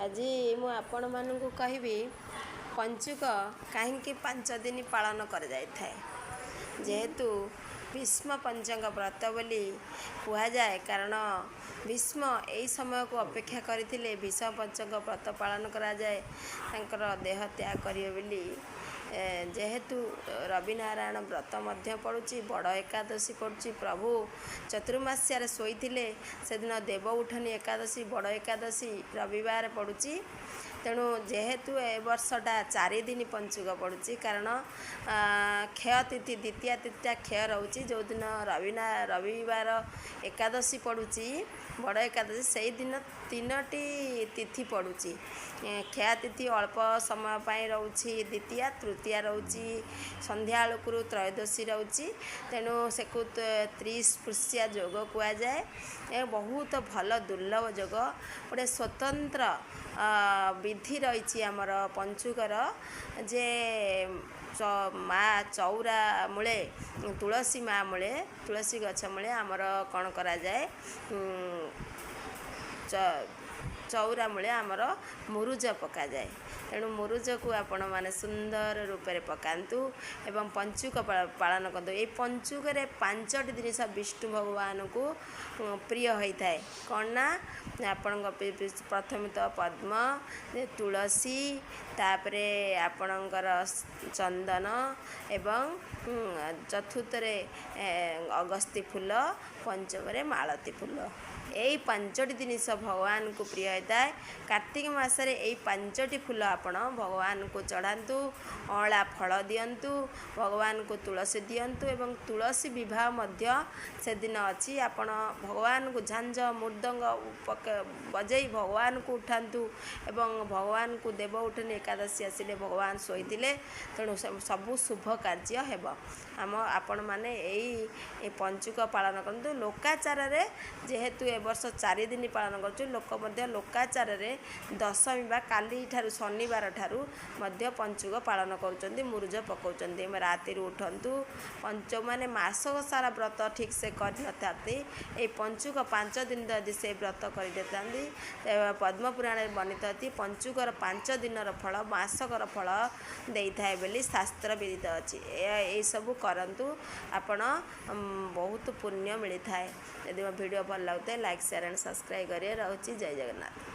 ଆଜି ମୁଁ ଆପଣମାନଙ୍କୁ କହିବି ପଞ୍ଚୁକ କାହିଁକି 5 ଦିନ ପାଳନ କରାଯାଇଥାଏ। ଯେହେତୁ ଭୀଷ୍ମ ପଞ୍ଚଙ୍କ ବ୍ରତ ବୋଲି କୁହାଯାଏ, କାରଣ ଭୀଷ୍ମ ଏହି ସମୟକୁ ଅପେକ୍ଷା କରିଥିଲେ। ଭୀଷ୍ମ ପଞ୍ଚଙ୍କ ବ୍ରତ ପାଳନ କରାଯାଏ ତାଙ୍କର ଦେହ ତ୍ୟାଗ କରିବେ ବୋଲି। ଯେହେତୁ ରବିନାରାୟଣ ବ୍ରତ ମଧ୍ୟ ପଡ଼ୁଛି, ବଡ଼ ଏକାଦଶୀ ପଡ଼ୁଛି। ପ୍ରଭୁ ଚତୁର୍ମାସ୍ୟାରେ ଶୋଇଥିଲେ, ସେଦିନ ଦେବ ଉଠନି ଏକାଦଶୀ, ବଡ଼ ଏକାଦଶୀ ରବିବାର ପଡ଼ୁଛି। ତେଣୁ ଯେହେତୁ ଏ ବର୍ଷଟା 4 ଦିନ ପଞ୍ଚୁକ ପଡ଼ୁଛି, କାରଣ କ୍ଷୟ ତିଥି ଦ୍ୱିତୀୟା ତିଥିଟା କ୍ଷୟ ରହୁଛି। ଯେଉଁଦିନ ରବିବାର ଏକାଦଶୀ ପଡ଼ୁଛି, ବଡ଼ ଏକାଦଶୀ, ସେଇଦିନ 3ଟି ତିଥି ପଡ଼ୁଛି। କ୍ଷୟ ତିଥି ଅଳ୍ପ ସମୟ ପାଇଁ ରହୁଛି, ଦ୍ୱିତୀୟା, ତୃତୀୟା ରହୁଛି ସନ୍ଧ୍ୟାବେଳକୁ, ତ୍ରୟୋଦଶୀ ରହୁଛି। ତେଣୁ ସେକୁ ତ୍ରିସ୍ପୃଶ୍ୟା ଯୋଗ କୁହାଯାଏ। ବହୁତ ଭଲ ଦୁର୍ଲଭ ଯୋଗ, ଗୋଟେ ସ୍ୱତନ୍ତ୍ର ବିଧି ରହିଛି ଆମର ପଞ୍ଚୁକର। ଯେ ମା ଚଉରା ମୂଳେ, ତୁଳସୀ ମା ମୂଳେ, ତୁଳସୀ ଗଛ ମୂଳେ ଆମର କ'ଣ କରାଯାଏ, ଚଉରା ମୂଳେ ଆମର ମୁରୁଜ ପକାଯାଏ। ତେଣୁ ମୁରୁଜକୁ ଆପଣମାନେ ସୁନ୍ଦର ରୂପରେ ପକାନ୍ତୁ ଏବଂ ପଞ୍ଚୁକ ପାଳନ କରନ୍ତୁ। ଏହି ପଞ୍ଚୁକରେ 5ଟି ଜିନିଷ ବିଷ୍ଣୁ ଭଗବାନଙ୍କୁ ପ୍ରିୟ ହୋଇଥାଏ। କ'ଣ ନା, ଆପଣଙ୍କ ପ୍ରଥମେ ତ ପଦ୍ମ, ତୁଳସୀ, ତାପରେ ଆପଣଙ୍କର ଚନ୍ଦନ ଏବଂ ଚତୁର୍ଥରେ ଅଗସ୍ତି ଫୁଲ, ପଞ୍ଚମରେ ମାଳତୀ ଫୁଲ। ଏଇ 5ଟି ଜିନିଷ ଭଗବାନଙ୍କୁ ପ୍ରିୟ ହୋଇଥାଏ। କାର୍ତ୍ତିକ ମାସରେ ଏଇ 5ଟି ଫୁଲ ଆପଣ ଭଗବାନଙ୍କୁ ଚଢ଼ାନ୍ତୁ। ଅଁଳା ଫଳ ଦିଅନ୍ତୁ, ଭଗବାନଙ୍କୁ ତୁଳସୀ ଦିଅନ୍ତୁ ଏବଂ ତୁଳସୀ ବିବାହ ମଧ୍ୟ ସେଦିନ ଅଛି। ଆପଣ ଭଗବାନଙ୍କୁ ଝାଞ୍ଜ ମୃଦଙ୍ଗ ବଜେଇ ଭଗବାନଙ୍କୁ ଉଠାନ୍ତୁ ଏବଂ ଭଗବାନଙ୍କୁ ଦେବ ଉଠନି ଏକାଦଶୀ ଆସିଲେ ଭଗବାନ ଶୋଇଥିଲେ, ତେଣୁ ସବୁ ଶୁଭ କାର୍ଯ୍ୟ ହେବ। ଆପଣମାନେ ଏଇ ପଞ୍ଚୁକ ପାଳନ କରନ୍ତୁ। ଲୋକାଚାରରେ ଯେହେତୁ ଏ ବର୍ଷ 4 ଦିନ ପାଳନ କରୁଛୁ, ଲୋକ ମଧ୍ୟ ଲୋକାଚାରରେ ଦଶମୀ ବା କାଲିଠାରୁ, ଶନିବାର ଠାରୁ ମଧ୍ୟ ପଞ୍ଚୁକ ପାଳନ କରୁଛନ୍ତି, ମୁରୁଜ ପକାଉଛନ୍ତି। ରାତିରୁ ଉଠନ୍ତୁ। ଯେଉଁମାନେ ମାସ ସାରା ବ୍ରତ ଠିକ୍ ସେ କରିନଥାନ୍ତି, ଏଇ ପଞ୍ଚୁକ 5 ଦିନ ଯଦି ସେ ବ୍ରତ କରିଦେଇଥାନ୍ତି, ପଦ୍ମପୁରାଣରେ ବର୍ଣ୍ଣିତ ଅଛି ପଞ୍ଚୁକର 5 ଦିନର ଫଳ ମାସକର ଫଳ ଦେଇଥାଏ ବୋଲି ଶାସ୍ତ୍ର ବିଦିତ ଅଛି। ଏଇସବୁ କରନ୍ତୁ, ଆପଣ ବହୁତ ପୁଣ୍ୟ ମିଳିଥାଏ। ଯଦି ମୋ ଭିଡ଼ିଓ ଭଲ ଲାଗୁଥାଏ, ଲାଇକ୍, ସେୟାର ଆଣ୍ଡ ସବସ୍କ୍ରାଇବ୍ କରିବେ। ରହୁଛି, ଜୟ ଜଗନ୍ନାଥ।